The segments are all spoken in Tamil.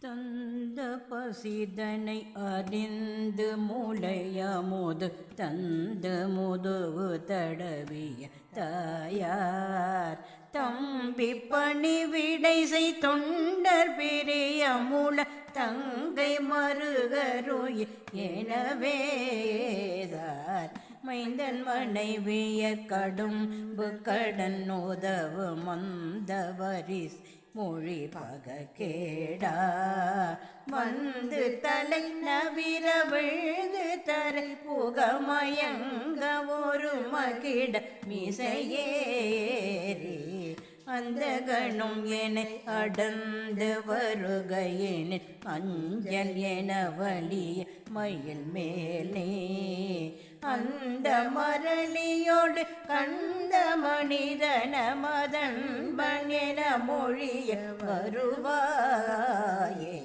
தந்த பசிதனை அறிந்து மூளையமுது தந்த முதுகு தடவிய தாயார் தம்பி பணிவிடை செய் தொண்டர் பிரிய முள தங்கை மருகருய எனவேதார் மைந்தன் மனைவிய கடும்பு கடன் உதவு மந்தவரிஸ் மொழி பக கேடா வந்து தலை நவிர விழுது தரை புகமயங்க ஒரு மகிட மிசையேறி அந்த கணம் என அடர்ந்து வருகையினில் அஞ்சல் என வலிய மயில் மேலே அந்த மரளியோடு கந்த மனிதன மதன்பன் என மொழிய வருவாயே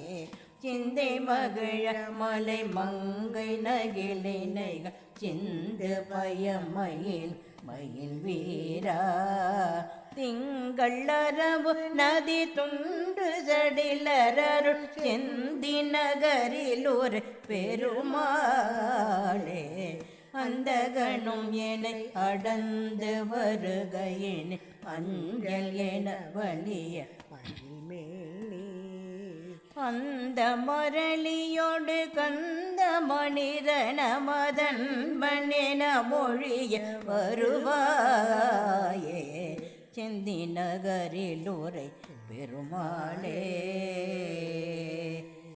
சிந்தை மகிழ மலை மங்கை நகிலினைகள் சிந்து பயமயில் மயில் வீரா திங்கள் அரவு நதி துண்டு சடிலருள் செந்தி நகரில் ஒரு பெருமாளே அந்த கணம் என அடர்ந்து வருகையின் அஞ்சல் என வலிய மயில் மேலே அந்த மரளியோடு கந்த மனிதன மதன்பன் என மொழிய வருவாயே செந்தி நகரில் உரை பெருமாளே.